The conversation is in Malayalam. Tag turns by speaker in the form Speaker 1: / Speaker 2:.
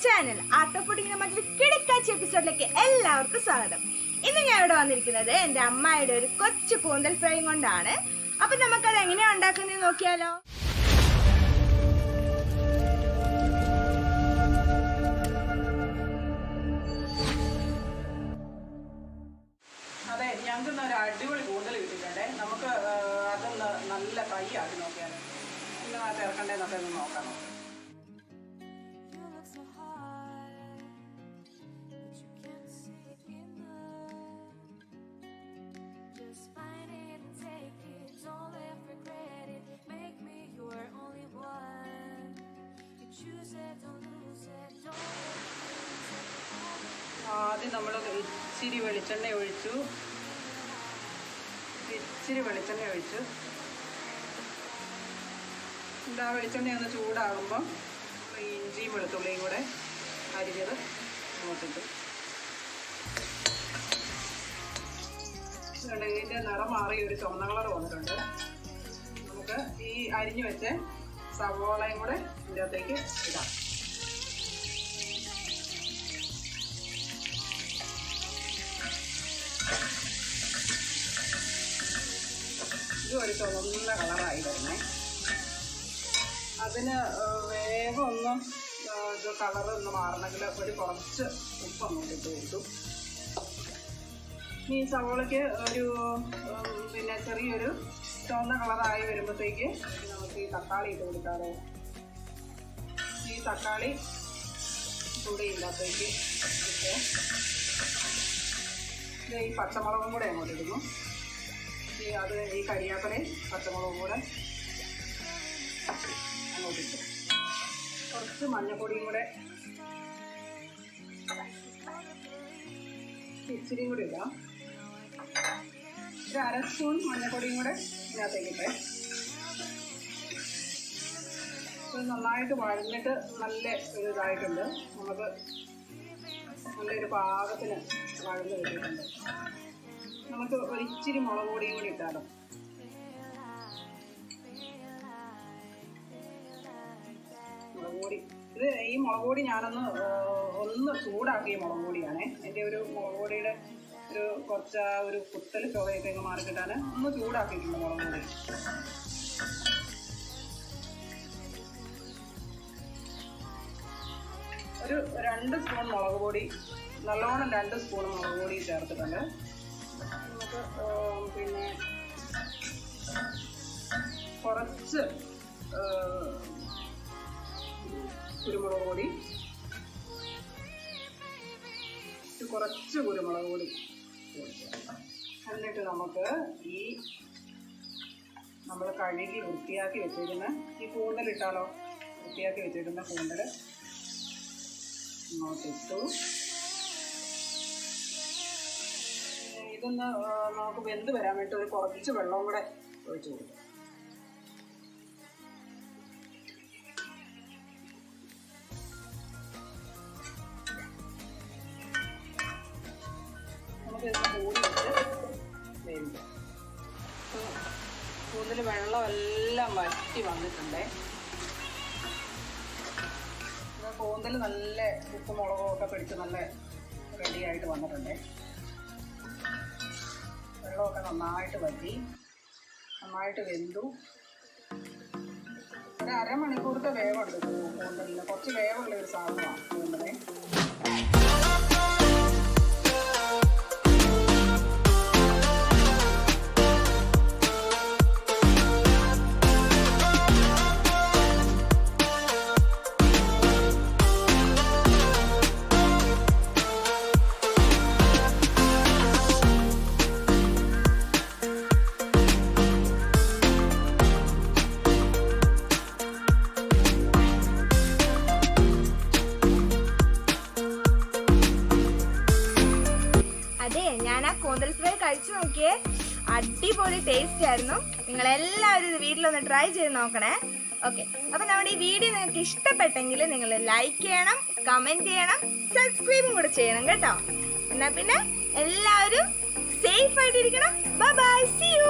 Speaker 1: ചാനൽ ആർട്ട് ഓഫ് ഫുഡിങ്ങിന്റെ മറ്റൊരു കിടക്കാച്ചി എപ്പിസോഡിലേക്ക് എല്ലാവർക്കും സ്വാഗതം. ഇന്ന് ഞാൻ ഇവിടെ വന്നിരിക്കുന്നത് എൻ്റെ അമ്മയുടെ ഒരു കൊച്ചു കൂന്തൽ ഫ്രൈ കൊണ്ടാണ്. അപ്പൊ നമുക്കത് എങ്ങനെയാ ഉണ്ടാക്കുന്നത് നോക്കിയാലോ.
Speaker 2: അതെ, ഞങ്ങൾക്ക് ഒരു അടിപൊളി കൂന്തൽ കിട്ടിയിട്ടുണ്ട്. നമുക്ക് അതൊന്ന് നല്ല ഫ്രൈ ആക്കി നോക്കിയാലോ. ഇതിനകത്ത് ഇറക്കണ്ടേന്നൊക്കെ ഒന്ന് നോക്കാം. ആദ്യം നമ്മൾ ഇച്ചിരി വെളിച്ചെണ്ണ ഒഴിച്ചു. എന്താ വെളിച്ചെണ്ണ ഒന്ന് ചൂടാകുമ്പം ഇഞ്ചിയും വെളുത്തുള്ളിയും കൂടെ അരിഞ്ഞത് നോക്കിട്ട് ഇതിൻ്റെ നിറം മാറി ഒരു ചുവന്ന കളർ വന്നിട്ടുണ്ട്. നമുക്ക് ഈ അരിഞ്ഞു വെച്ച സവോളയും കൂടെ ഇതിൻ്റെ അകത്തേക്ക് ഇടാം. ഇത് ഒരു ചുവന്ന കളറായി വരുന്നേ. അതിന് വേഗം ഒന്ന് ഇത് കളറൊന്ന് മാറണമെങ്കിൽ ഒരു കുറച്ച് ഉപ്പൊന്നും ഇട്ട് കൊടുത്തു. ഈ സവോളയ്ക്ക് ഒരു പിന്നെ ചെറിയൊരു ചുവന്ന കളറായി വരുമ്പോഴത്തേക്ക് നമുക്ക് ഈ തക്കാളി ഇട്ട് കൊടുക്കാറോ. ഈ തക്കാളി കൂടി ഇല്ലാത്തേക്ക് ഇട്ട് ഈ പച്ചമുളകും കൂടെ അങ്ങോട്ട് ഇടുന്നു. അത് ഈ കരിയാപ്പലയും പച്ചമുളകും കൂടെ അങ്ങോട്ടിട്ട് കുറച്ച് മഞ്ഞൾപ്പൊടിയും കൂടെ ഇച്ചിരിയും കൂടി ഇടാം. ഒരു 1/2 സ്പൂൺ മഞ്ഞൾപ്പൊടിയും കൂടെ ഇതിനകത്തേക്കിട്ടെ ഇത് നന്നായിട്ട് വഴഞ്ഞിട്ട് നല്ല ഒരു ഇതായിട്ടുണ്ട്. നമുക്ക് നല്ലൊരു പാകത്തിന് വഴന്ന് കിട്ടിയിട്ടുണ്ട്. നമുക്ക് ഒരിച്ചിരി മുളക് പൊടിയും കൂടി ഇട്ടാലോ. മുളക് പൊടി ഈ മുളക് പൊടി ഒന്ന് ചൂടാക്കിയ മുളക് പൊടിയാണേ. എൻ്റെ ഒരു മുളക് പൊടിയുടെ ഒരു കുറച്ച് ഒരു കുത്തൽ ചുവയൊക്കെ മാറിക്കിട്ടാൻ ഒന്ന് ചൂടാക്കിയിട്ടുണ്ട് മുളക് പൊടി. ഒരു 2 സ്പൂൺ മുളക് പൊടി, നല്ലോണം 2 സ്പൂൺ മുളക് പൊടി ചേർത്തിട്ടുണ്ട്. നമുക്ക് പിന്നെ കുറച്ച് കുരുമുളക് പൊടി, എന്നിട്ട് നമുക്ക് നമ്മൾ കഴുകി വൃത്തിയാക്കി വെച്ചിരുന്ന ഈ കൂന്തലിട്ടാലോ. വൃത്തിയാക്കി വെച്ചിരുന്ന കൂന്തൽ ഇങ്ങോട്ടിട്ടു. ഇതൊന്ന് നമുക്ക് വെന്ത് വരാൻ വേണ്ടി ഒരു കുറച്ച് വെള്ളവും കൂടെ ഒഴിച്ചു കൊടുക്കും. നമുക്ക് ഇതിന് മൂടി വെച്ച് വേവിക്കാം. കൂന്തൽ വെള്ളമെല്ലാം വറ്റി വന്നിട്ടുണ്ട്. കൂന്തൽ നല്ല ഉപ്പും മുളകും ഒക്കെ പിടിച്ച് നല്ല റെഡിയായിട്ട് വന്നിട്ടുണ്ട്. വെള്ളമൊക്കെ നന്നായിട്ട് വറ്റി നന്നായിട്ട് വെന്തു. ഒരു 1/2 മണിക്കൂറത്തെ വേവുണ്ട് കൂന്തലിന്. കുറച്ച് വേവുള്ള ഒരു സാധനമാണ് കൂന്തല്.
Speaker 1: ഞാൻ ആ കൂന്തൽ ഫ്രൈ കഴിച്ചു നോക്കിയേ, അടിപൊളി ടേസ്റ്റ് ആയിരുന്നു. നിങ്ങളെല്ലാവരും ഇത് വീട്ടിലൊന്ന് ട്രൈ ചെയ്ത് നോക്കണേ. ഓക്കെ, അപ്പം നമ്മുടെ ഈ വീഡിയോ നിങ്ങൾക്ക് ഇഷ്ടപ്പെട്ടെങ്കിൽ നിങ്ങൾ ലൈക്ക് ചെയ്യണം, കമൻറ്റ് ചെയ്യണം, സബ്സ്ക്രൈബും കൂടെ ചെയ്യണം കേട്ടോ. എന്നാൽ പിന്നെ എല്ലാവരും സേഫ് ആയിട്ടിരിക്കണം. Bye bye, see U.